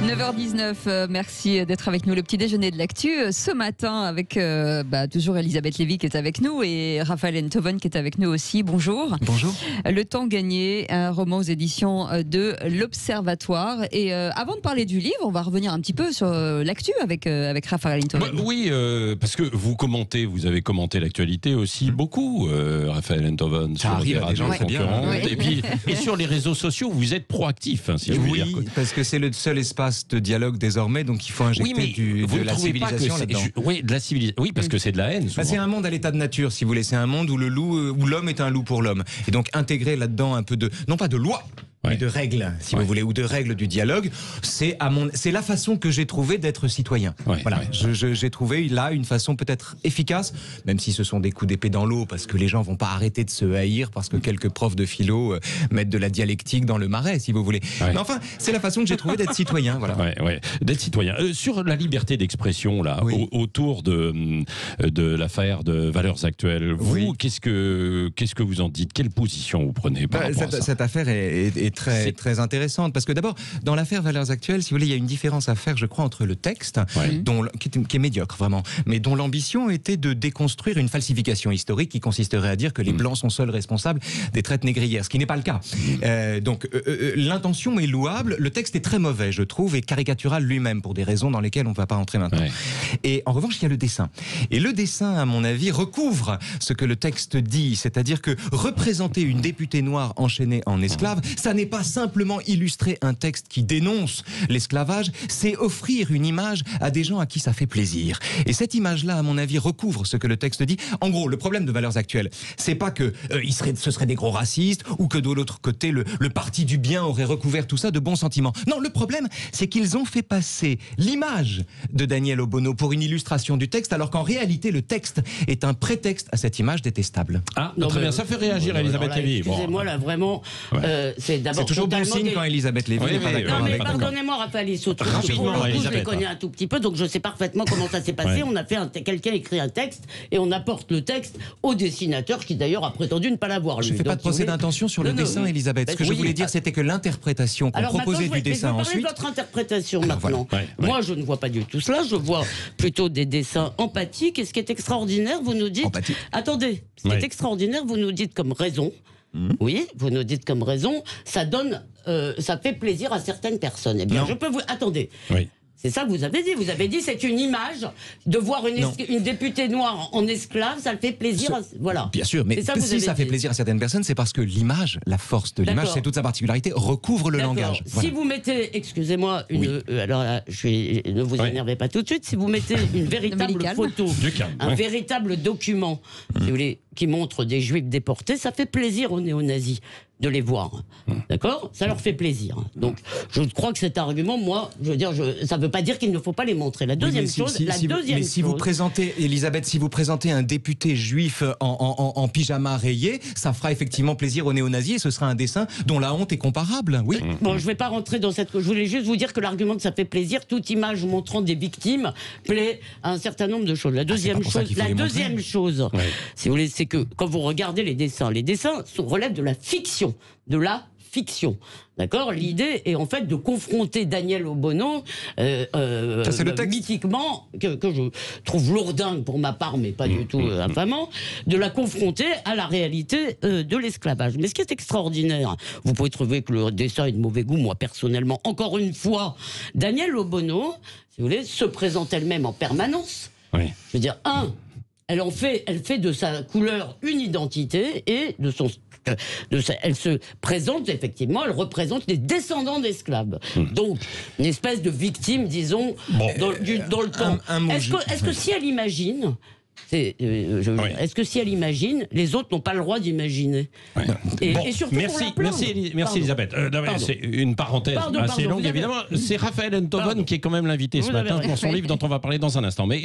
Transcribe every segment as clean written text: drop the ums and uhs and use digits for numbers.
9h19, merci d'être avec nous. Le petit déjeuner de l'actu ce matin avec toujours Elisabeth Lévy qui est avec nous et Raphaël Enthoven qui est avec nous aussi. Bonjour. Bonjour. Le temps gagné, un roman aux éditions de l'Observatoire. Et avant de parler du livre, on va revenir un petit peu sur l'actu avec Raphaël Enthoven. Oui, parce que vous avez commenté l'actualité aussi beaucoup, Raphaël Enthoven, sur des radios concurrentes. Et sur les réseaux sociaux, vous êtes proactif, si je puis dire. Oui, parce que c'est le seul espace de dialogue désormais, donc il faut injecter de la civilisation là-dedans. Oui, de la civilisation. Oui, parce que c'est de la haine. C'est un monde à l'état de nature, si vous voulez. C'est un monde où l'homme est un loup pour l'homme. Et donc intégrer là-dedans un peu de, non pas de loi, mais de règles, si vous voulez, ou de règles du dialogue, c'est la façon que j'ai trouvé d'être citoyen. J'ai trouvé là une façon peut-être efficace, même si ce sont des coups d'épée dans l'eau, parce que les gens vont pas arrêter de se haïr parce que quelques profs de philo mettent de la dialectique dans le marais, si vous voulez. Mais enfin, c'est la façon que j'ai trouvé d'être citoyen. Voilà. D'être citoyen. Sur la liberté d'expression, là, autour de l'affaire de Valeurs Actuelles, vous, qu'est-ce que vous en dites? Quelle position vous prenez par rapport à ça? Cette affaire est très intéressante, parce que d'abord, dans l'affaire Valeurs Actuelles, si vous voulez, il y a une différence à faire, je crois, entre le texte, qui est médiocre vraiment, mais dont l'ambition était de déconstruire une falsification historique qui consisterait à dire que les Blancs sont seuls responsables des traites négrières, ce qui n'est pas le cas. L'intention est louable, le texte est très mauvais, je trouve, et caricatural lui-même, pour des raisons dans lesquelles on ne va pas entrer maintenant. Et en revanche, il y a le dessin. Et le dessin, à mon avis, recouvre ce que le texte dit, c'est-à-dire que représenter une députée noire enchaînée en esclave, ça n'est pas simplement illustrer un texte qui dénonce l'esclavage, c'est offrir une image à des gens à qui ça fait plaisir. Et cette image-là, à mon avis, recouvre ce que le texte dit. En gros, le problème de Valeurs Actuelles, c'est pas que ce seraient des gros racistes, ou que de l'autre côté, le parti du bien aurait recouvert tout ça de bons sentiments. Non, le problème, c'est qu'ils ont fait passer l'image de Daniel Obono pour une illustration du texte, alors qu'en réalité, le texte est un prétexte à cette image détestable. Très bien, ça fait réagir Elisabeth Lévy. Excusez-moi, là, vraiment, c'est toujours bon signe quand Elisabeth Lévy n'est pas d'accord. Non, mais pardonnez-moi, Raphaël, surtout, je les connais un tout petit peu, donc je sais parfaitement comment ça s'est passé. On a fait quelqu'un écrit un texte et on apporte le texte au dessinateur qui d'ailleurs a prétendu ne pas l'avoir. Je ne fais pas de procès d'intention sur le dessin, Elisabeth. Ce que je voulais dire, c'était que l'interprétation qu'on proposait du dessin ensuite. Je vais parler de votre interprétation maintenant. Moi, je ne vois pas du tout cela. Je vois plutôt des dessins empathiques. Et ce qui est extraordinaire, vous nous dites. Attendez, ce qui est extraordinaire, vous nous dites comme raison. Oui, vous nous dites comme raison, ça donne, ça fait plaisir à certaines personnes. Eh bien, je peux vous... Attendez. C'est ça que vous avez dit. Vous avez dit c'est une image de voir une députée noire en esclave, ça le fait plaisir. Voilà. Bien sûr, mais si ça fait plaisir à certaines personnes, c'est parce que l'image, la force de l'image, c'est toute sa particularité, recouvre le langage. Si vous mettez, excusez-moi, alors là, ne vous énervez pas tout de suite, si vous mettez une véritable photo, un véritable document, si vous voulez, qui montre des juifs déportés, ça fait plaisir aux néo-nazis de les voir. D'accord ? Ça leur fait plaisir. Donc, je crois que cet argument, moi, je veux dire, ça ne veut pas dire qu'il ne faut pas les montrer. La deuxième chose, si vous présentez, Elisabeth, si vous présentez un député juif en pyjama rayé, ça fera effectivement plaisir aux néo-nazis et ce sera un dessin dont la honte est comparable. Oui. Bon, je ne vais pas rentrer dans cette... Je voulais juste vous dire que l'argument que ça fait plaisir, toute image montrant des victimes plaît à un certain nombre de choses. La deuxième chose, si vous voulez, c'est que quand vous regardez les dessins relèvent de la fiction. D'accord ? L'idée est en fait de confronter Daniel Obono, mythiquement, que je trouve lourdingue pour ma part, mais pas du tout infamant, de la confronter à la réalité de l'esclavage. Mais ce qui est extraordinaire, vous pouvez trouver que le dessin est de mauvais goût, moi personnellement, encore une fois, Daniel Obono, si vous voulez, se présente elle-même en permanence. Je veux dire, elle fait de sa couleur une identité et elle se présente effectivement, elle représente les descendants d'esclaves. Donc, une espèce de victime, disons, dans le temps. Est-ce que si elle imagine... Est-ce que si elle imagine, les autres n'ont pas le droit d'imaginer et surtout merci Elisabeth. C'est une parenthèse assez longue, évidemment. C'est Raphaël Enthoven qui est quand même l'invité ce matin pour son livre dont on va parler dans un instant. Mais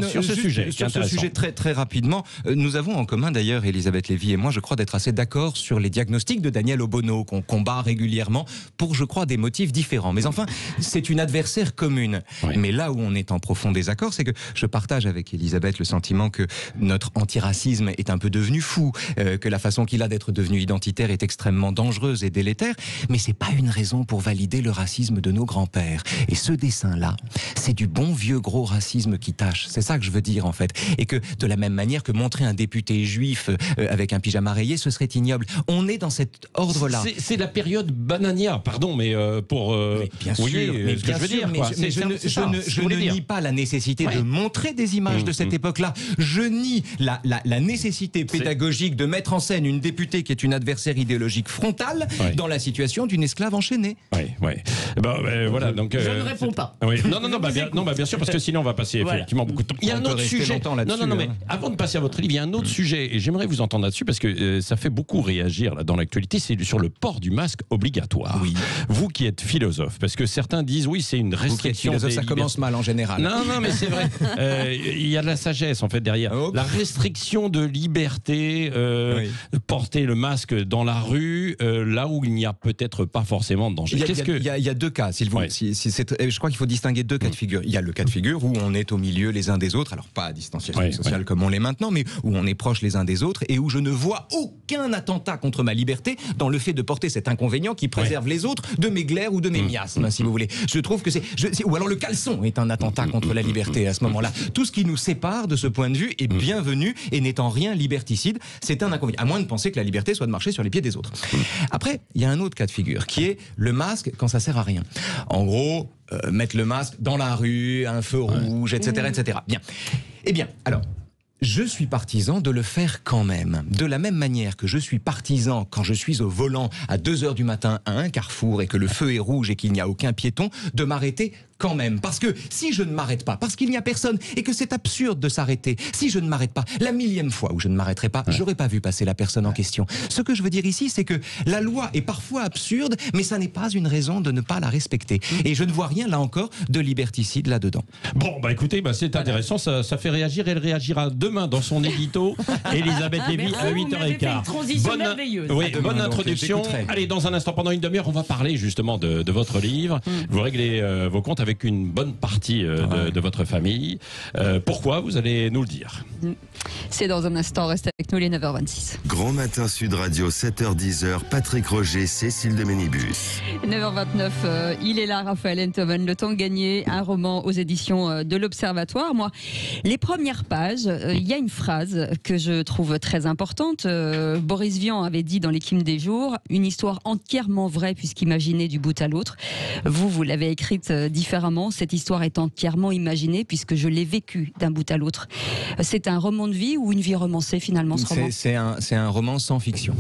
sur ce sujet, très rapidement, nous avons en commun d'ailleurs, Elisabeth Lévy et moi, je crois, d'être assez d'accord sur les diagnostics de Daniel Obono qu'on combat régulièrement pour, je crois, des motifs différents. Mais enfin, c'est une adversaire commune. Mais là où on est en profond désaccord, c'est que je partage avec Elisabeth le sentiment que notre antiracisme est un peu devenu fou, que la façon qu'il a d'être devenu identitaire est extrêmement dangereuse et délétère, mais c'est pas une raison pour valider le racisme de nos grands-pères. Et ce dessin-là, c'est du bon vieux gros racisme qui tâche. C'est ça que je veux dire en fait. Et que de la même manière que montrer un député juif avec un pyjama rayé, ce serait ignoble. On est dans cet ordre-là. C'est la période bananière, pardon, mais pour... bien sûr, mais ce que je veux dire. Je ne nie pas la nécessité de montrer des images de cette époque-là. Je nie la nécessité pédagogique de mettre en scène une députée qui est une adversaire idéologique frontale dans la situation d'une esclave enchaînée. Oui. Voilà, donc, je ne réponds pas. Oui. Non, bien sûr, parce que sinon on va passer effectivement beaucoup de temps. Il y a un autre sujet. Non, mais avant de passer à votre livre, il y a un autre sujet, et j'aimerais vous entendre là-dessus, parce que ça fait beaucoup réagir là, dans l'actualité, c'est sur le port du masque obligatoire. Oui. Vous qui êtes philosophe, parce que certains disent, oui, c'est une restriction. Vous qui êtes philosophe, ça commence mal en général. Non, mais c'est vrai. Il y a de la sagesse, en fait, derrière. La restriction de liberté, de porter le masque dans la rue, là où il n'y a peut-être pas forcément de danger. Il y a deux cas, s'il vous plaît. Je crois qu'il faut distinguer deux cas de figure. Il y a le cas de figure où on est au milieu les uns des autres, alors pas à distanciation sociale comme on l'est maintenant, mais où on est proche les uns des autres et où je ne vois aucun attentat contre ma liberté dans le fait de porter cet inconvénient qui préserve les autres de mes glaires ou de mes miasmes, si vous voulez. Je trouve que ou alors le caleçon est un attentat contre la liberté à ce moment-là. Tout ce qui nous sépare de ce point de vue est bienvenu et n'est en rien liberticide. C'est un inconvénient, à moins de penser que la liberté soit de marcher sur les pieds des autres. Après, il y a un autre cas de figure qui est le masque quand ça sert à rien. En gros, mettre le masque dans la rue, un feu rouge, etc., etc. Bien. Eh bien, alors, je suis partisan de le faire quand même. De la même manière que je suis partisan quand je suis au volant à 2h du matin à un carrefour et que le feu est rouge et qu'il n'y a aucun piéton, de m'arrêter quand même. Parce que si je ne m'arrête pas, parce qu'il n'y a personne et que c'est absurde de s'arrêter, si je ne m'arrête pas, la millième fois où je ne m'arrêterai pas, j'aurais pas vu passer la personne en question. Ce que je veux dire ici, c'est que la loi est parfois absurde, mais ça n'est pas une raison de ne pas la respecter. Et je ne vois rien, là encore, de liberticide là-dedans. Bon, écoutez, c'est intéressant, ça fait réagir. Elle réagira demain dans son édito. Elisabeth Lévy à 8h15. Bonne introduction. Allez, dans un instant, pendant une demi-heure, on va parler justement de votre livre. Vous réglez vos comptes avec une bonne partie de votre famille. Pourquoi? Vous allez nous le dire. C'est dans un instant, restez avec nous, les 9h26. Grand Matin Sud Radio, 7h-10h, Patrick Roger, Cécile de Ménibus. 9h29, il est là, Raphaël Enthoven, Le Temps gagné, un roman aux éditions de l'Observatoire. Moi, les premières pages, il y a une phrase que je trouve très importante. Boris Vian avait dit dans l'Équipe des Jours, une histoire entièrement vraie puisqu'imaginée du bout à l'autre. Vous l'avez écrite différemment. Cette histoire est entièrement imaginée puisque je l'ai vécue d'un bout à l'autre. C'est un roman de vie ou une vie romancée finalement, ce roman? C'est un roman sans fiction.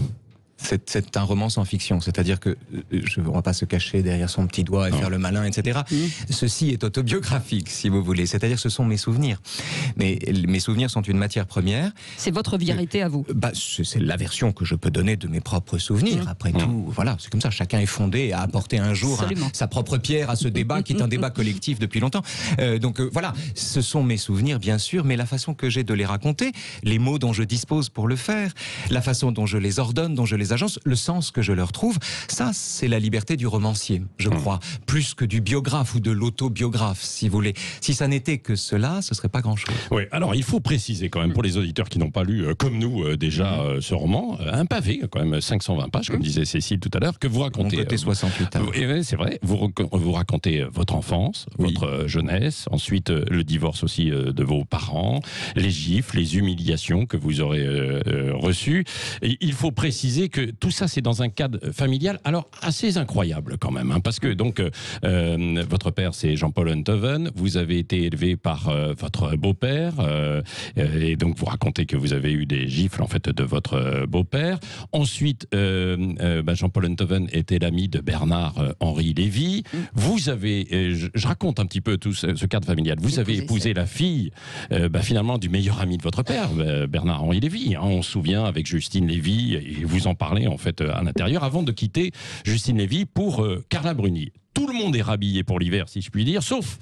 C'est un roman sans fiction, c'est-à-dire que on ne va pas se cacher derrière son petit doigt et faire le malin, etc. Ceci est autobiographique, si vous voulez, c'est-à-dire que ce sont mes souvenirs. Mais mes souvenirs sont une matière première. C'est votre vérité à vous. C'est la version que je peux donner de mes propres souvenirs. Après tout, voilà, c'est comme ça. Chacun est fondé à apporter un jour sa propre pierre à ce débat qui est un débat collectif depuis longtemps. Donc voilà, ce sont mes souvenirs, bien sûr, mais la façon que j'ai de les raconter, les mots dont je dispose pour le faire, la façon dont je les ordonne, dont je les agence, le sens que je leur trouve, ça c'est la liberté du romancier, je crois, plus que du biographe ou de l'autobiographe, si vous voulez. Si ça n'était que cela, ce serait pas grand-chose. Oui, alors il faut préciser quand même pour les auditeurs qui n'ont pas lu, comme nous déjà, ce roman, un pavé, quand même 520 pages, comme disait Cécile tout à l'heure, que vous racontez. Mon côté 68 ans. C'est vrai, vous racontez votre enfance, votre jeunesse, ensuite le divorce aussi de vos parents, les gifles, les humiliations que vous aurez reçues. Et il faut préciser que tout ça, c'est dans un cadre familial, alors assez incroyable quand même, parce que donc votre père, c'est Jean-Paul Enthoven, vous avez été élevé par votre beau-père, et donc vous racontez que vous avez eu des gifles en fait de votre beau-père. Ensuite, Jean-Paul Enthoven était l'ami de Bernard-Henri Lévy. Vous avez, je raconte un petit peu tout ce cadre familial, vous avez épousé la fille finalement du meilleur ami de votre père, Bernard-Henri Lévy. On se souvient avec Justine Lévy, et vous en parlez en fait à l'intérieur, avant de quitter Justine Lévy pour Carla Bruni. tout le monde est rhabillé pour l'hiver, si je puis dire, sauf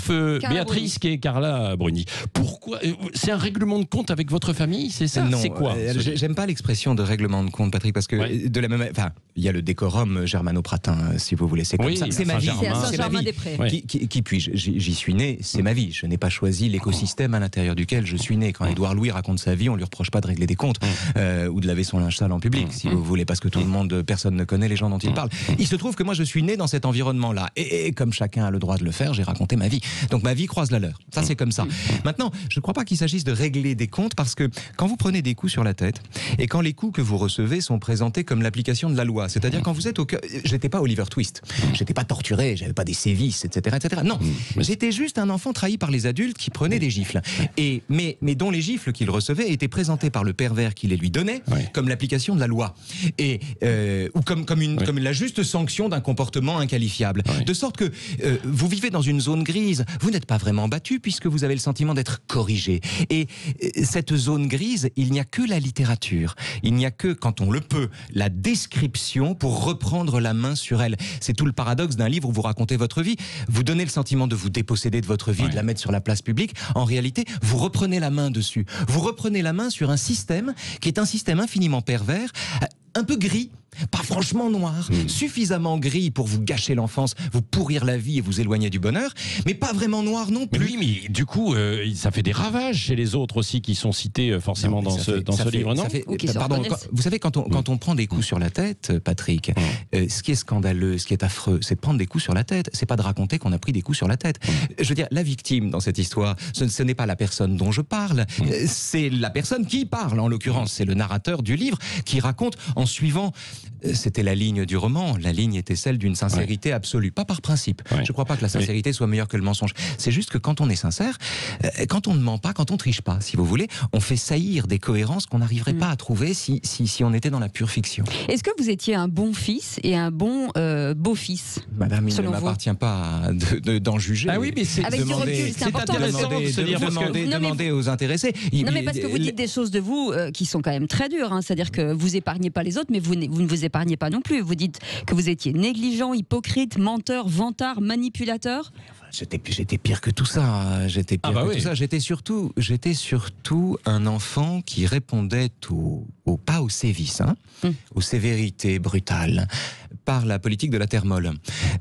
Béatrice qui est Carla Bruni. Pourquoi c'est un règlement de compte avec votre famille, c'est ça? Non, c'est quoi j'aime pas l'expression de règlement de compte, Patrick, parce que de la même, enfin, il y a le décorum germano-pratin, si vous voulez, c'est comme ça. C'est ma vie. C'est à C'est ma vie. Saint-Germain-des-Prés. Qui puis-je? J'y suis né, c'est ma vie. Je n'ai pas choisi l'écosystème à l'intérieur duquel je suis né. Quand Édouard Louis raconte sa vie, on lui reproche pas de régler des comptes ou de laver son linge sale en public, si vous voulez, parce que tout le monde, personne ne connaît les gens dont il parle. Il se trouve que moi, je suis né dans cet environnement-là, et comme chacun a le droit de le faire, j'ai raconté ma vie. Donc ma vie croise la leur. Ça, c'est comme ça. Maintenant, je ne crois pas qu'il s'agisse de régler des comptes, parce que quand vous prenez des coups sur la tête, et quand les coups que vous recevez sont présentés comme l'application de la loi, c'est-à-dire quand vous êtes au cœur, j'étais pas Oliver Twist, j'étais pas torturé, j'avais pas des sévices, etc., etc. Non, j'étais juste un enfant trahi par les adultes qui prenaient des gifles, mais dont les gifles qu'il recevait étaient présentés par le pervers qui les lui donnait comme l'application de la loi, ou comme la juste sanction d'un comportement inqualifiable. De sorte que vous vivez dans une zone grise, vous n'êtes pas vraiment battu puisque vous avez le sentiment d'être corrigé. Et cette zone grise, il n'y a que la littérature, il n'y a que, quand on le peut, la description pour reprendre la main sur elle. C'est tout le paradoxe d'un livre où vous racontez votre vie. Vous donnez le sentiment de vous déposséder de votre vie, de la mettre sur la place publique. En réalité, vous reprenez la main dessus. Vous reprenez la main sur un système qui est un système infiniment pervers, un peu gris, pas franchement noir, suffisamment gris pour vous gâcher l'enfance, vous pourrir la vie et vous éloigner du bonheur, mais pas vraiment noir non plus. Mais oui, mais du coup, ça fait des ravages chez les autres aussi qui sont cités forcément dans ce livre, non? Pardon, vous savez, quand on prend des coups sur la tête, Patrick, ce qui est scandaleux, ce qui est affreux, c'est de prendre des coups sur la tête, c'est pas de raconter qu'on a pris des coups sur la tête. Je veux dire, la victime dans cette histoire, ce n'est pas la personne dont je parle, c'est la personne qui parle, en l'occurrence, c'est le narrateur du livre qui raconte en suivant. C'était la ligne du roman. La ligne était celle d'une sincérité absolue, pas par principe. Je ne crois pas que la sincérité soit meilleure que le mensonge. C'est juste que quand on est sincère, quand on ne ment pas, quand on triche pas, si vous voulez, on fait saillir des cohérences qu'on n'arriverait pas à trouver si on était dans la pure fiction. Est-ce que vous étiez un bon fils et un bon beau-fils? Madame, il ne m'appartient pas d'en juger. Ah oui, mais c'est avec du recul, c'est important. Demander aux intéressés. Non, mais parce que vous dites des choses de vous qui sont quand même très dures. C'est-à-dire que vous épargnez pas les autres, mais vous ne vous épargnez pas non plus. Vous dites que vous étiez négligent, hypocrite, menteur, vantard, manipulateur. J'étais pire que tout ça. J'étais pire que tout ça. J'étais surtout un enfant qui répondait pas aux sévices, aux sévérités brutales, par la politique de la terre molle.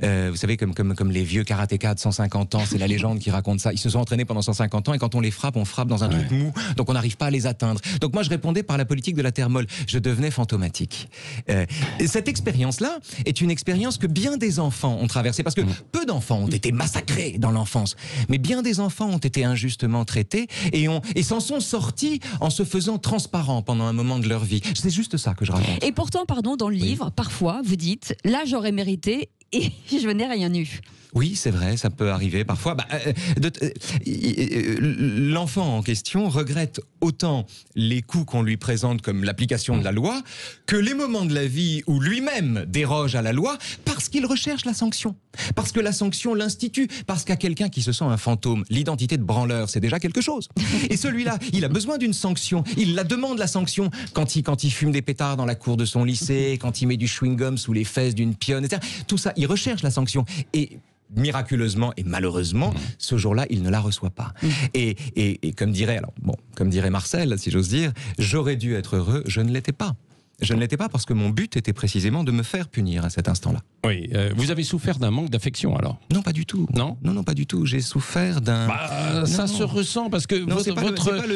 Vous savez, comme les vieux karatékas de 150 ans, c'est la légende qui raconte ça. Ils se sont entraînés pendant 150 ans et quand on les frappe, on frappe dans un truc mou, donc on n'arrive pas à les atteindre. Donc moi, je répondais par la politique de la terre molle. Je devenais fantomatique. Cette expérience-là est une expérience que bien des enfants ont traversée, parce que peu d'enfants ont été massacrés dans l'enfance, mais bien des enfants ont été injustement traités et s'en sont sortis en se faisant transparents pendant un moment de leur vie. C'est juste ça que je raconte. Et pourtant, dans le livre, parfois, vous dites « là, j'aurais mérité et je n'ai rien eu ». Oui, c'est vrai, ça peut arriver parfois. L'enfant en question regrette autant les coups qu'on lui présente comme l'application de la loi que les moments de la vie où lui-même déroge à la loi parce qu'il recherche la sanction. Parce que la sanction l'institue. Parce qu'à quelqu'un qui se sent un fantôme, l'identité de branleur, c'est déjà quelque chose. Et celui-là, il a besoin d'une sanction. Il la demande, la sanction, quand il fume des pétards dans la cour de son lycée, quand il met du chewing-gum sous les fesses d'une pionne, etc. Tout ça, il recherche la sanction. Et miraculeusement et malheureusement, ce jour-là, il ne la reçoit pas. Et comme dirait Marcel, si j'ose dire, j'aurais dû être heureux, je ne l'étais pas. Je ne l'étais pas parce que mon but était précisément de me faire punir à cet instant-là. Oui, vous avez souffert d'un manque d'affection alors? Non, pas du tout. Non, pas du tout. J'ai souffert d'un... ça se ressent parce que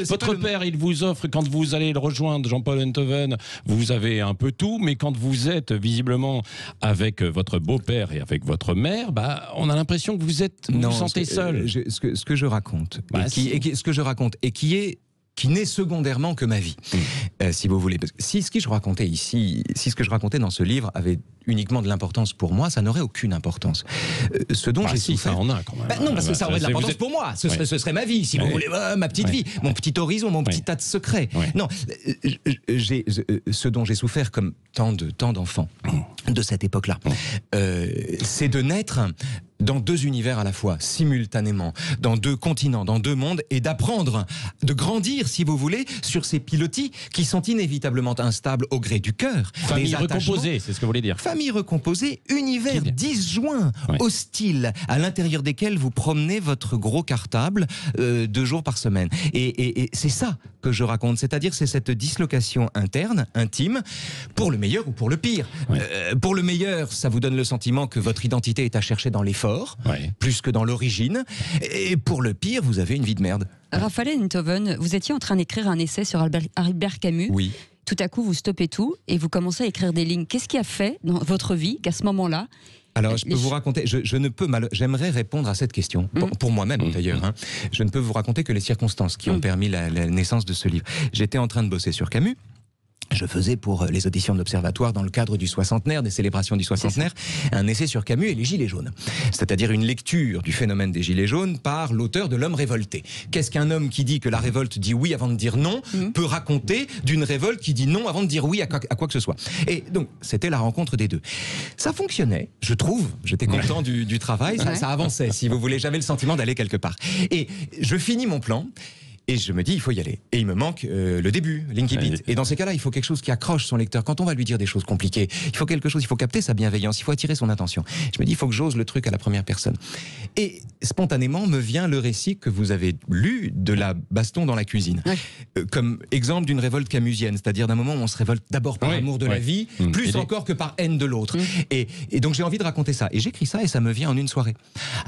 votre père, il vous offre, quand vous allez le rejoindre, Jean-Paul Enthoven, vous avez un peu tout, mais quand vous êtes visiblement avec votre beau-père et avec votre mère, on a l'impression que vous vous sentez seul. Ce que je raconte, qui n'est secondairement que ma vie, si vous voulez. Parce que si ce que je racontais dans ce livre avait uniquement de l'importance pour moi, ça n'aurait aucune importance. Ce dont j'ai souffert... ça en a quand même. Non, parce que ça aurait de l'importance pour moi. Ce serait ma vie, si vous voulez, ma petite vie, mon petit horizon, mon petit tas de secrets. Non, ce dont j'ai souffert comme tant d'enfants de cette époque-là, c'est de naître dans 2 univers à la fois, simultanément, dans 2 continents, dans 2 mondes, et d'apprendre, de grandir, si vous voulez, sur ces pilotis qui sont inévitablement instables au gré du cœur. Famille recomposée, c'est ce que vous voulez dire. Famille recomposée, univers disjoints, hostiles, à l'intérieur desquels vous promenez votre gros cartable 2 jours par semaine. Et c'est ça que je raconte, c'est-à-dire c'est cette dislocation interne, intime, pour le meilleur ou pour le pire. Pour le meilleur, ça vous donne le sentiment que votre identité est à chercher dans l'effort, plus que dans l'origine. Et pour le pire, vous avez une vie de merde. Raphaël Enthoven, vous étiez en train d'écrire un essai sur Albert Camus. Oui. Tout à coup, vous stoppez tout et vous commencez à écrire des lignes. Qu'est-ce qui a fait dans votre vie qu'à ce moment-là... Alors, je peux vous raconter, je ne peux j'aimerais répondre à cette question, pour moi-même d'ailleurs. Hein. Je ne peux vous raconter que les circonstances qui ont permis la naissance de ce livre. J'étais en train de bosser sur Camus. Je faisais pour les auditions de l'Observatoire, dans le cadre du soixantenaire, des célébrations du soixantenaire, un essai sur Camus et les Gilets jaunes. C'est-à-dire une lecture du phénomène des Gilets jaunes par l'auteur de L'homme révolté. Qu'est-ce qu'un homme qui dit que la révolte dit oui avant de dire non peut raconter d'une révolte qui dit non avant de dire oui à quoi que ce soit. Et donc, c'était la rencontre des deux. Ça fonctionnait, je trouve. J'étais content du travail, ça avançait, si vous voulez. J'avais le sentiment d'aller quelque part. Et je finis mon plan. Et je me dis, il faut y aller. Et il me manque le début, l'incipit. Et dans ces cas-là, il faut quelque chose qui accroche son lecteur. Quand on va lui dire des choses compliquées, il faut quelque chose, il faut capter sa bienveillance, il faut attirer son attention. Je me dis, il faut que j'ose le truc à la première personne. Et spontanément me vient le récit que vous avez lu de la baston dans la cuisine. Comme exemple d'une révolte camusienne, c'est-à-dire d'un moment où on se révolte d'abord par amour de la vie, plus encore que par haine de l'autre. Et donc j'ai envie de raconter ça. Et j'écris ça et ça me vient en une soirée.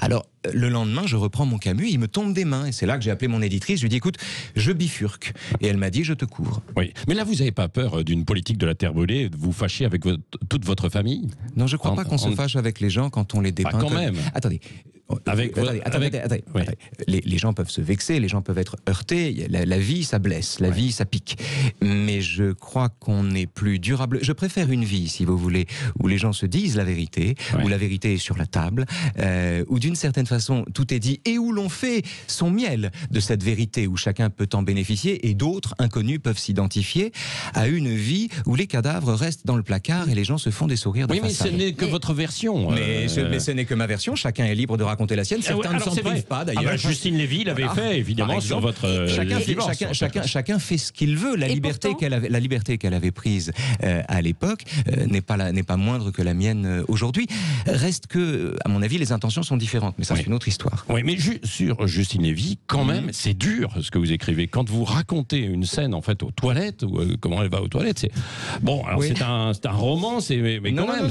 Alors, le lendemain, je reprends mon Camus, il me tombe des mains. Et c'est là que j'ai appelé mon éditrice, je lui dis, écoute, je bifurque. Et elle m'a dit, je te couvre. Oui. Mais là, vous n'avez pas peur d'une politique de la terre brûlée, de vous fâcher avec toute votre famille? Non, je ne crois pas qu'on se fâche avec les gens quand on les dépeint. Quand même. Attendez. Attendez. Les gens peuvent se vexer, les gens peuvent être heurtés. La vie, ça blesse. La vie, ça pique. Mais je crois qu'on est plus durable. Je préfère une vie, si vous voulez, où les gens se disent la vérité, où la vérité est sur la table, où d'une certaine façon tout est dit et où l'on fait son miel de cette vérité, où chacun peut en bénéficier et d'autres inconnus peuvent s'identifier à une vie où les cadavres restent dans le placard et les gens se font des sourires de façade. Mais ce n'est que votre version. Mais ce n'est que ma version. Chacun est libre de raconter la sienne. Certains ne s'en privent pas d'ailleurs. Justine Lévy l'avait fait évidemment sur votre chacun fait ce qu'il veut. La liberté qu'elle avait prise à l'époque n'est pas moindre que la mienne aujourd'hui. Reste que, à mon avis, les intentions sont différentes. Mais ça, c'est une autre histoire. Oui, mais sur Justine Lévy, quand même, c'est dur ce que vous écrivez. Quand vous racontez une scène en fait aux toilettes, ou comment elle va aux toilettes, c'est bon. Alors c'est un roman, mais quand même,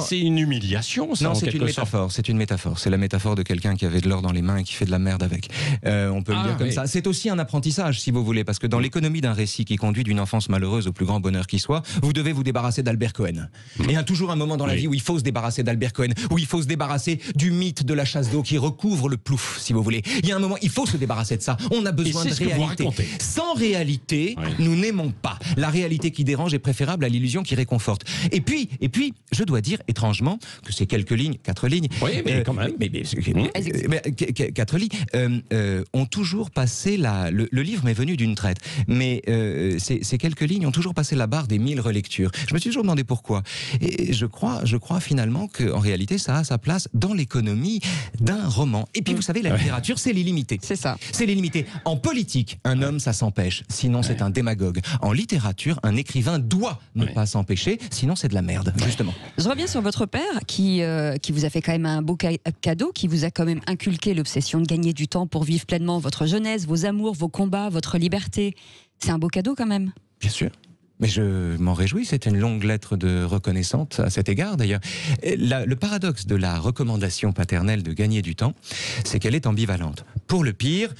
c'est une humiliation. Non, c'est une métaphore. C'est une métaphore. C'est la métaphore de quelqu'un qui avait de l'or dans les mains et qui fait de la merde avec. On peut le dire comme ça. C'est aussi un apprentissage, si vous voulez, parce que dans l'économie d'un récit qui conduit d'une enfance malheureuse au plus grand bonheur qui soit, vous devez vous débarrasser d'Albert Cohen. Et il y a toujours un moment dans la vie où il faut se débarrasser d'Albert Cohen, où il faut se débarrasser du mythe de la chasse d'eau qui recouvre le plouf, si vous voulez. Il y a un moment, il faut se débarrasser de ça. On a besoin de réalité. Sans réalité, nous n'aimons pas. La réalité qui dérange est préférable à l'illusion qui réconforte. Et puis, je dois dire étrangement que ces quelques lignes, 4 lignes, quand même. 4 lignes ont toujours passé le livre m'est venu d'une traite, mais ces quelques lignes ont toujours passé la barre des 1000 relectures. Je me suis toujours demandé pourquoi. Et je crois finalement qu'en réalité, ça a sa place dans l'économie d'un roman. Et puis, vous savez, la littérature, c'est l'illimité. C'est ça. C'est l'illimité. En politique, un homme, ça s'empêche. Sinon, c'est un démagogue. En littérature, un écrivain doit ne pas s'empêcher. Sinon, c'est de la merde, justement. Je reviens sur votre père qui vous a fait quand même un beau cadeau, qui vous a quand même inculqué l'obsession de gagner du temps pour vivre pleinement votre jeunesse, vos amours, vos combats, votre liberté. C'est un beau cadeau quand même. Bien sûr. Mais je m'en réjouis, c'est une longue lettre de reconnaissance à cet égard d'ailleurs. Le paradoxe de la recommandation paternelle de gagner du temps, c'est qu'elle est ambivalente. Pour le pire,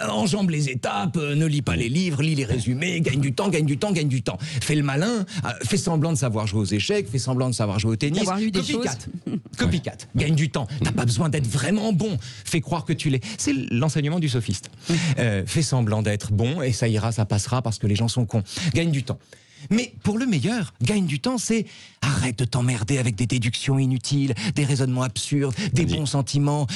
enjambe les étapes, ne lis pas les livres, lis les résumés, gagne du temps. Fais le malin, fais semblant de savoir jouer aux échecs, fais semblant de savoir jouer au tennis. Copycat, gagne du temps. T'as pas besoin d'être vraiment bon, fais croire que tu l'es. C'est l'enseignement du sophiste. Fais semblant d'être bon et ça ira, ça passera parce que les gens sont cons. Gagne du temps. Mais pour le meilleur, gagne du temps, c'est arrête de t'emmerder avec des déductions inutiles, des raisonnements absurdes, des bons sentiments.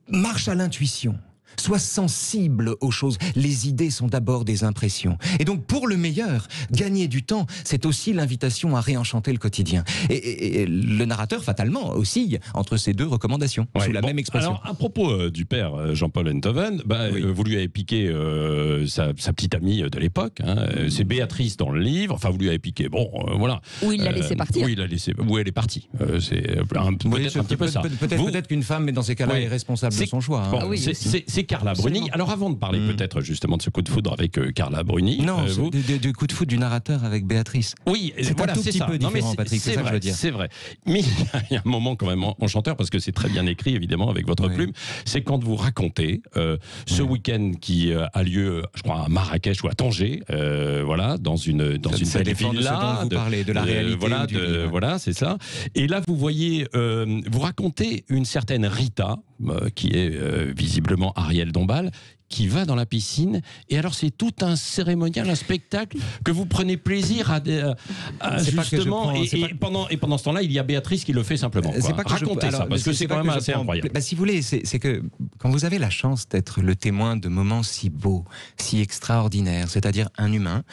Marche à l'intuition. Sois sensible aux choses. Les idées sont d'abord des impressions. Et donc, pour le meilleur, gagner du temps, c'est aussi l'invitation à réenchanter le quotidien. Et le narrateur, fatalement, oscille entre ces deux recommandations, sous la même expression. Alors, à propos du père Jean-Paul Enthoven, vous lui avez piqué sa petite amie de l'époque. C'est Béatrice dans le livre. Enfin, vous lui avez piqué. Bon, voilà. Où il l'a laissé partir. Oui, où elle est partie. C'est peut-être un petit peu ça. Peut-être qu'une femme, mais dans ces cas-là, est responsable de son choix. Bon, c'est Carla Bruni. Alors, avant de parler peut-être justement de ce coup de foudre avec Carla Bruni. Non, du coup de foudre du narrateur avec Béatrice. Oui, c'est un tout petit peu différent, Patrick. C'est ça que je veux dire. C'est vrai. Mais il y a un moment quand même enchanteur, parce que c'est très bien écrit, évidemment, avec votre plume. C'est quand vous racontez ce week-end qui a lieu, je crois, à Marrakech ou à Tanger, voilà, dans une belle villa. Vous parlez de la réalité. Voilà, c'est ça. Et là, vous voyez, vous racontez une certaine Rita, qui est visiblement Ariel Dombal, qui va dans la piscine, et alors c'est tout un cérémonial, un spectacle que vous prenez plaisir à justement, et pendant ce temps-là, il y a Béatrice qui le fait simplement. Racontez ça, parce que c'est quand même assez incroyable. Si vous voulez, c'est que quand vous avez la chance d'être le témoin de moments si beaux, si extraordinaires, c'est-à-dire un humain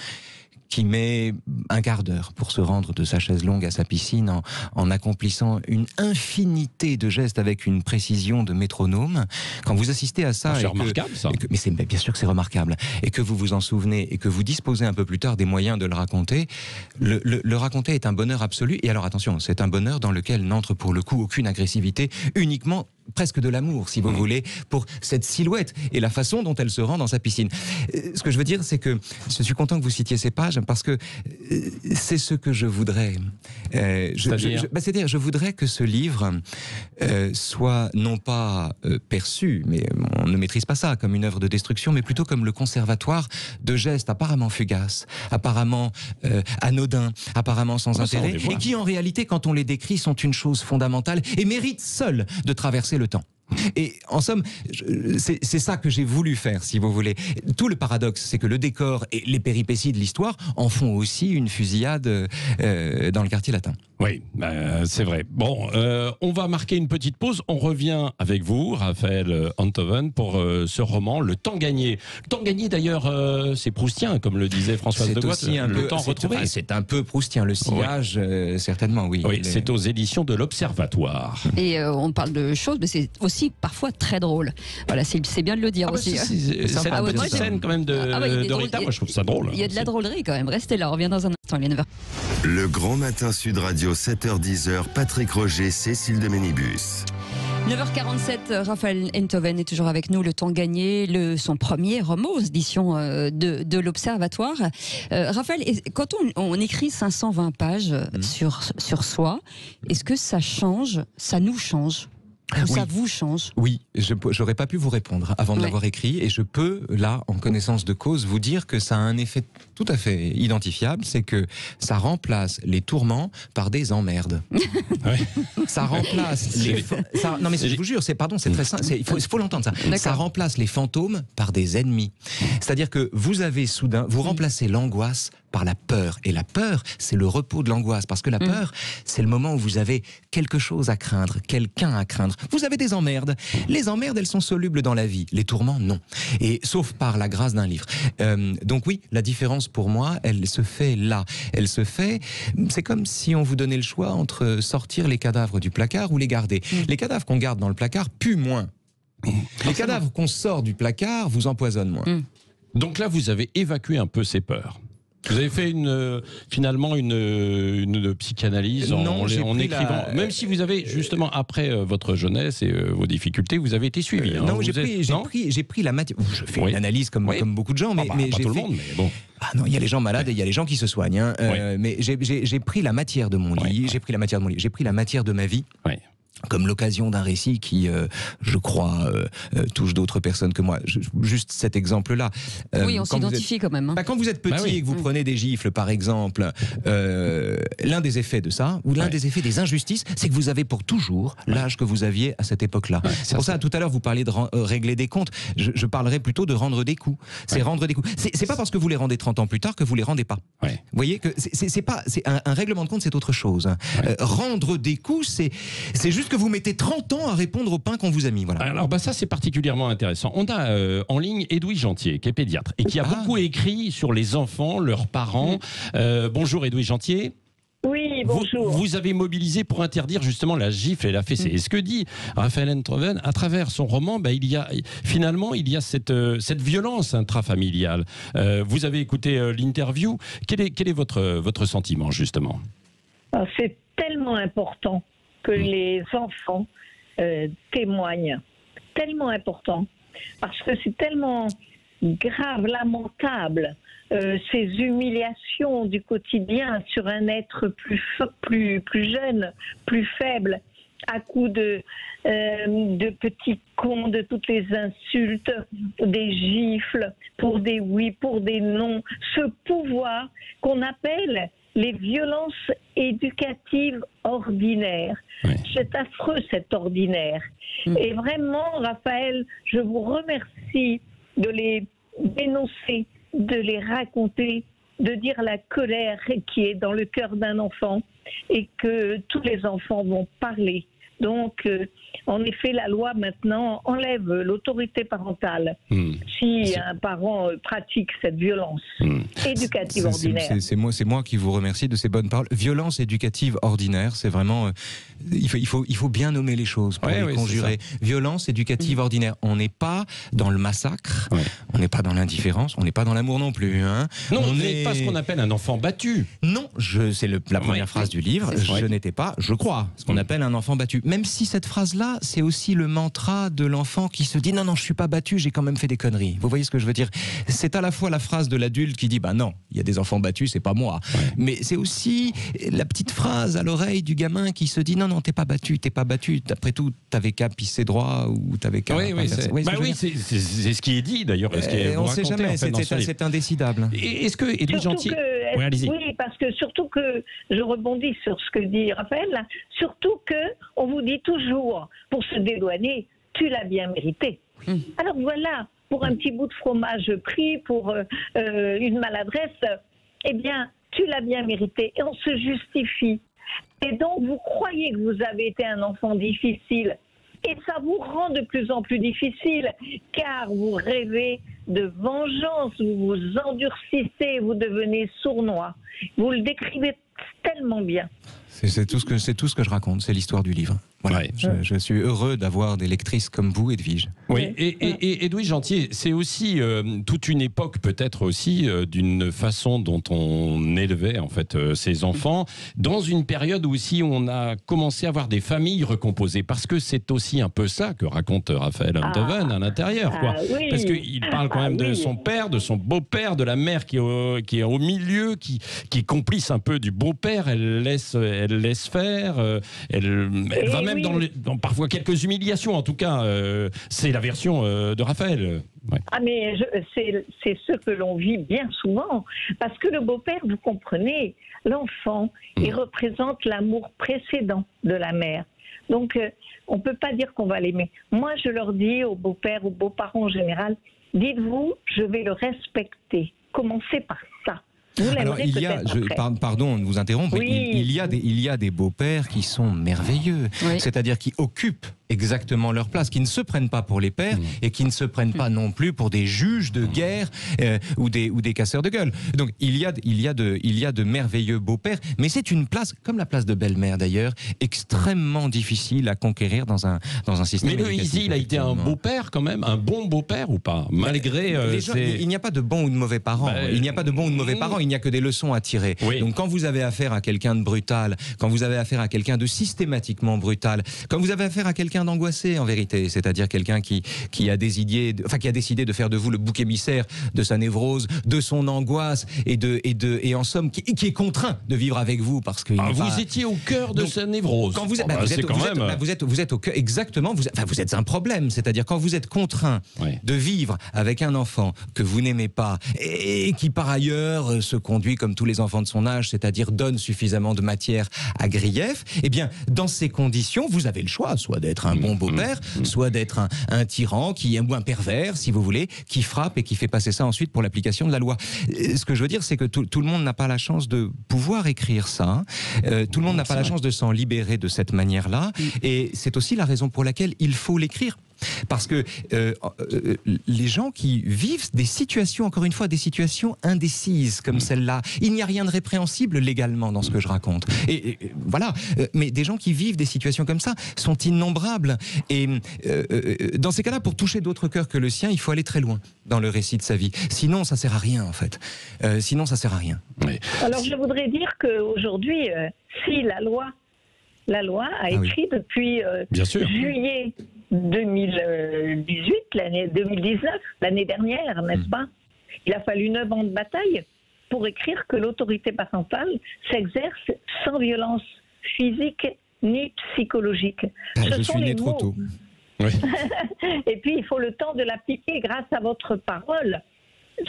qui met un quart d'heure pour se rendre de sa chaise longue à sa piscine en accomplissant une infinité de gestes avec une précision de métronome. Quand vous assistez à ça... C'est remarquable, ça. Mais bien sûr que c'est remarquable. Et que vous vous en souvenez et que vous disposez un peu plus tard des moyens de le raconter, le raconter est un bonheur absolu. Et alors attention, c'est un bonheur dans lequel n'entre pour le coup aucune agressivité, uniquement presque de l'amour, si vous voulez, pour cette silhouette et la façon dont elle se rend dans sa piscine. Ce que je veux dire, c'est que je suis content que vous citiez ces pages, parce que c'est ce que je voudrais. C'est-à-dire, je voudrais que ce livre soit non pas perçu, mais on ne maîtrise pas ça, comme une œuvre de destruction, mais plutôt comme le conservatoire de gestes apparemment fugaces, apparemment anodins, apparemment sans intérêt, et qui en réalité, quand on les décrit, sont une chose fondamentale et méritent seuls de traverser le temps. Et en somme, c'est ça que j'ai voulu faire, si vous voulez. Tout le paradoxe, c'est que le décor et les péripéties de l'histoire en font aussi une fusillade dans le quartier latin. Oui, c'est vrai. Bon, on va marquer une petite pause. On revient avec vous, Raphaël Enthoven, pour ce roman, Le Temps Gagné. Le Temps Gagné, d'ailleurs, c'est proustien, comme le disait Françoise de Goethe. Le temps retrouvé. C'est un peu proustien, le sillage, certainement, oui. Oui, c'est aux éditions de l'Observatoire. Et on parle de choses, mais c'est aussi parfois très drôle. Voilà, c'est bien de le dire aussi. Cette petite scène quand même de Rita, moi je trouve ça drôle. Il y a de la drôlerie quand même. Restez là, on revient dans un instant, il est 9h. Le Grand Matin Sud Radio, 7h-10h, Patrick Roger, Cécile de Ménibus. 9h47, Raphaël Enthoven est toujours avec nous. Le Temps Gagné, son premier roman aux éditions de l'Observatoire. Raphaël, quand on écrit 520 pages sur soi, est-ce que ça change, ça nous change ? Ou ça vous change? Oui, j'aurais pas pu vous répondre avant de l'avoir écrit, et je peux, là, en connaissance de cause, vous dire que ça a un effet tout à fait identifiable, c'est que ça remplace les tourments par des emmerdes. Ça remplace non mais je vous jure, c'est très simple, il faut l'entendre ça. Ça remplace les fantômes par des ennemis. C'est-à-dire que vous avez soudain, vous remplacez l'angoisse par la peur. Et la peur, c'est le repos de l'angoisse. Parce que la peur, c'est le moment où vous avez quelque chose à craindre, quelqu'un à craindre. Vous avez des emmerdes. Les emmerdes, elles sont solubles dans la vie. Les tourments, non. Et sauf par la grâce d'un livre. Donc oui, la différence pour moi, elle se fait là. Elle se fait... C'est comme si on vous donnait le choix entre sortir les cadavres du placard ou les garder. Les cadavres qu'on garde dans le placard puent moins. Les cadavres qu'on sort du placard vous empoisonnent moins. Donc là, vous avez évacué un peu ces peurs. Vous avez fait finalement une psychanalyse en écrivant. Même si vous avez, justement, après votre jeunesse et vos difficultés, vous avez été suivi. Non, j'ai pris la matière. Je fais une analyse comme beaucoup de gens, mais pas tout le monde, mais bon. Ah non, il y a les gens malades et il y a les gens qui se soignent. Mais j'ai pris la matière de mon lit, j'ai pris la matière de ma vie. Comme l'occasion d'un récit qui, je crois, touche d'autres personnes que moi. Juste cet exemple-là. Oui, on s'identifie quand même. Quand vous êtes petit et que vous prenez des gifles, par exemple, l'un des effets de ça, ou l'un des effets des injustices, c'est que vous avez pour toujours l'âge que vous aviez à cette époque-là. C'est pour ça, tout à l'heure, vous parliez de régler des comptes. Je parlerais plutôt de rendre des coups. C'est rendre des coups. C'est pas parce que vous les rendez 30 ans plus tard que vous les rendez pas. Vous voyez que c'est un règlement de compte, c'est autre chose. Rendre des coups, c'est juste que vous mettez 30 ans à répondre au pain qu'on vous a mis. Voilà. Alors ça c'est particulièrement intéressant. On a en ligne Edoui Gentier, qui est pédiatre et qui a beaucoup écrit sur les enfants, leurs parents. Bonjour Edoui Gentier. Oui, bonjour. Vous avez mobilisé pour interdire justement la gifle et la fessée. Et ce que dit Raphaël Enthoven, à travers son roman, il y a cette violence intrafamiliale. Vous avez écouté l'interview. Quel est votre sentiment justement? C'est tellement important que les enfants témoignent. Tellement important. Parce que c'est tellement grave, lamentable. Ces humiliations du quotidien sur un être plus jeune, plus faible, à coups de petits cons, de toutes les insultes, des gifles, pour des oui, pour des non. Ce pouvoir qu'on appelle les violences éducatives ordinaires. Oui. C'est affreux, cet ordinaire. Et vraiment, Raphaël, je vous remercie de les dénoncer, de les raconter, de dire la colère qui est dans le cœur d'un enfant et que tous les enfants vont parler. Donc, en effet, la loi maintenant enlève l'autorité parentale si un parent pratique cette violence éducative ordinaire. C'est moi qui vous remercie de ces bonnes paroles. Violence éducative ordinaire, c'est vraiment... il faut bien nommer les choses pour les conjurer. Violence éducative ordinaire. On n'est pas dans le massacre, on n'est pas dans l'indifférence, on n'est pas dans l'amour non plus. Hein. Non, on n'est pas ce qu'on appelle un enfant battu. Non, c'est la première phrase du livre. Je n'étais pas, je crois, ce qu'on appelle un enfant battu. Même si cette phrase-là, c'est aussi le mantra de l'enfant qui se dit « Non, non, je ne suis pas battu, j'ai quand même fait des conneries ». Vous voyez ce que je veux dire? C'est à la fois la phrase de l'adulte qui dit « Bah non, il y a des enfants battus, c'est pas moi ». Mais c'est aussi la petite phrase à l'oreille du gamin qui se dit « Non, non, t'es pas battu, t'es pas battu. Après tout, t'avais qu'à pisser droit ou t'avais qu'à… » C'est ce qui est dit d'ailleurs. On ne sait jamais, c'est indécidable. Est-ce que Edoui Gentier… Oui, parce que surtout que, je rebondis sur ce que dit Raphaël, là, surtout qu'on vous dit toujours, pour se dédouaner, tu l'as bien mérité. Alors voilà, pour un petit bout de fromage pris, pour une maladresse, eh bien, tu l'as bien mérité. Et on se justifie. Et donc, vous croyez que vous avez été un enfant difficile. Et ça vous rend de plus en plus difficile, car vous rêvez de vengeance, vous vous endurcissez, vous devenez sournois. Vous le décrivez tellement bien. C'est tout ce que je raconte, c'est l'histoire du livre. Voilà, je suis heureux d'avoir des lectrices comme vous, Edwige. Oui, et Edoui Gentier, c'est aussi toute une époque peut-être aussi d'une façon dont on élevait en fait ces enfants, dans une période aussi où on a commencé à avoir des familles recomposées, parce que c'est aussi un peu ça que raconte Raphaël Enthoven à l'intérieur, quoi. Parce qu'il parle quand même de son père, de son beau-père, de la mère qui est au milieu, qui est complice un peu du beau-père. Elle laisse faire, elle va même dans parfois quelques humiliations, en tout cas, c'est la version de Raphaël. Ouais. Ah mais c'est ce que l'on vit bien souvent, parce que le beau-père, vous comprenez, l'enfant, il représente l'amour précédent de la mère. Donc on ne peut pas dire qu'on va l'aimer. Moi je leur dis aux beaux-pères, aux beaux-parents en général, dites-vous, je vais le respecter. Commencez par ça. Alors, pardon de vous interrompre, il y a des beaux-pères qui sont merveilleux, c'est-à-dire qui occupent exactement leur place, qui ne se prennent pas pour les pères et qui ne se prennent pas non plus pour des juges de guerre ou des casseurs de gueule. Donc il y a de merveilleux beaux-pères, mais c'est une place, comme la place de belle-mère d'ailleurs, extrêmement difficile à conquérir dans un système éducatif. Mais Edoui, il a été un beau-père quand même, un bon beau-père ou pas, malgré il n'y a pas de bons ou de mauvais parents. Il n'y a pas de bons ou de mauvais parents. Il n'y a que des leçons à tirer. Donc quand vous avez affaire à quelqu'un de brutal, quand vous avez affaire à quelqu'un de systématiquement brutal, quand vous avez affaire à quelqu'un d'angoissé en vérité, c'est-à-dire quelqu'un qui a décidé de faire de vous le bouc émissaire de sa névrose, de son angoisse et en somme qui est contraint de vivre avec vous parce que vous étiez au cœur de sa névrose. Quand vous êtes au cœur, exactement, vous êtes un problème, c'est-à-dire quand vous êtes contraint de vivre avec un enfant que vous n'aimez pas et qui par ailleurs se conduit comme tous les enfants de son âge, c'est-à-dire donne suffisamment de matière à grief, eh bien dans ces conditions, vous avez le choix, soit d'être d'être un bon beau-père, soit d'être un tyran ou un pervers, si vous voulez, qui frappe et qui fait passer ça ensuite pour l'application de la loi. Ce que je veux dire, c'est que tout le monde n'a pas la chance de pouvoir écrire ça. Tout le monde n'a pas la chance de s'en libérer de cette manière-là. Et c'est aussi la raison pour laquelle il faut l'écrire. Parce que les gens qui vivent des situations, encore une fois, des situations indécises comme celle-là, il n'y a rien de répréhensible légalement dans ce que je raconte. Et voilà, mais des gens qui vivent des situations comme ça sont innombrables. Et dans ces cas-là, pour toucher d'autres cœurs que le sien, il faut aller très loin dans le récit de sa vie. Sinon, ça sert à rien, en fait. Sinon, ça sert à rien. Oui. Alors, je voudrais dire qu'aujourd'hui, si la loi a écrit depuis juillet 2018, l'année 2019, l'année dernière, n'est-ce pas? Il a fallu 9 ans de bataille pour écrire que l'autorité parentale s'exerce sans violence physique ni psychologique. Je suis né trop tôt. Oui. Et puis, il faut le temps de l'appliquer grâce à votre parole.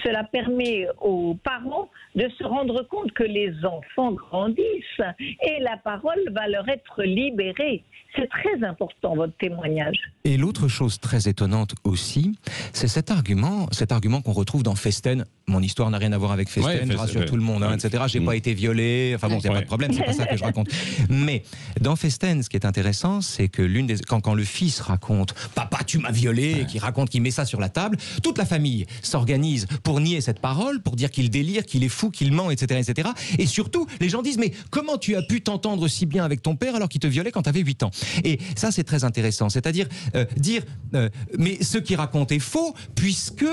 Cela permet aux parents de se rendre compte que les enfants grandissent et la parole va leur être libérée. C'est très important, votre témoignage. Et l'autre chose très étonnante aussi, c'est cet argument qu'on retrouve dans Festen. Mon histoire n'a rien à voir avec Festen, je rassure tout le monde, etc. J'ai pas été violé, enfin bon, c'est pas de problème, c'est pas ça que je raconte. Mais dans Festen, ce qui est intéressant, c'est que quand le fils raconte « Papa, tu m'as violé », et qu'il met ça sur la table, toute la famille s'organise pour nier cette parole, pour dire qu'il délire, qu'il est fou, qu'il ment, etc., etc. Et surtout, les gens disent « Mais comment tu as pu t'entendre si bien avec ton père alors qu'il te violait quand tu avais 8 ans ?» Et ça, c'est très intéressant. C'est-à-dire dire mais ce qu'il raconte est faux, puisque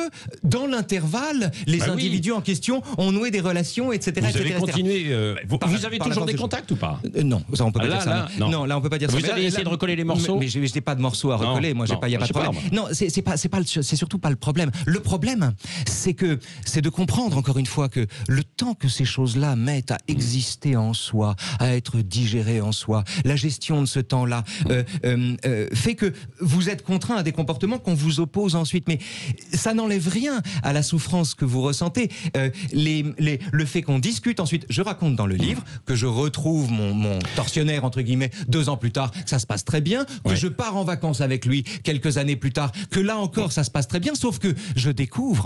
dans l'intervalle, les individus en question ont noué des relations, etc. Vous avez continué. Vous avez toujours des contacts ou pas? Non, ça on peut pas dire ça. Non, là on peut pas dire ça. Vous avez essayé de recoller les morceaux? Mais je n'ai pas de morceaux à recoller. Moi, il y a pas de problème. Non, c'est surtout pas le problème. Le problème, c'est de comprendre encore une fois que le temps que ces choses-là mettent à exister en soi, à être digérées en soi, la gestion de ce temps-là fait que vous êtes contraint à des comportements qu'on vous oppose ensuite. Mais ça n'enlève rien à la souffrance que vous ressentez. Le fait qu'on discute ensuite, je raconte dans le livre que je retrouve mon tortionnaire, entre guillemets, 2 ans plus tard, que ça se passe très bien, que je pars en vacances avec lui quelques années plus tard, que là encore ça se passe très bien, sauf que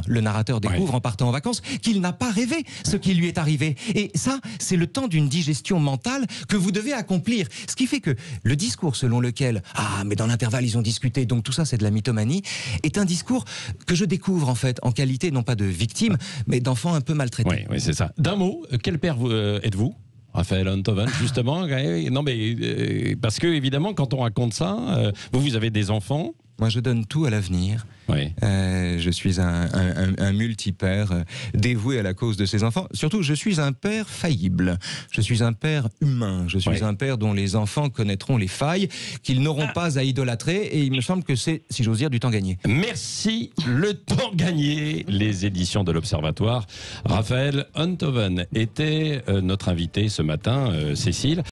le narrateur découvre en partant en vacances qu'il n'a pas rêvé ce qui lui est arrivé. Et ça, c'est le temps d'une digestion mentale que vous devez accomplir. Ce qui fait que le discours selon lequel « Ah, mais dans l'intervalle, ils ont discuté, donc tout ça, c'est de la mythomanie », est un discours que je découvre, en fait, en qualité, non pas de victime, mais d'enfant un peu maltraité. Oui, c'est ça. D'un mot, quel père êtes-vous, Raphaël Enthoven, justement? Non, mais parce que, évidemment, quand on raconte ça, vous avez des enfants. Moi, je donne tout à l'avenir. Oui. Je suis un multipère dévoué à la cause de ses enfants. Surtout, je suis un père faillible. Je suis un père humain. Je suis un père dont les enfants connaîtront les failles, qu'ils n'auront pas à idolâtrer. Et il me semble que c'est, si j'ose dire, du temps gagné. Merci. Le temps gagné. Les éditions de l'Observatoire. Raphaël Enthoven était notre invité ce matin, Cécile.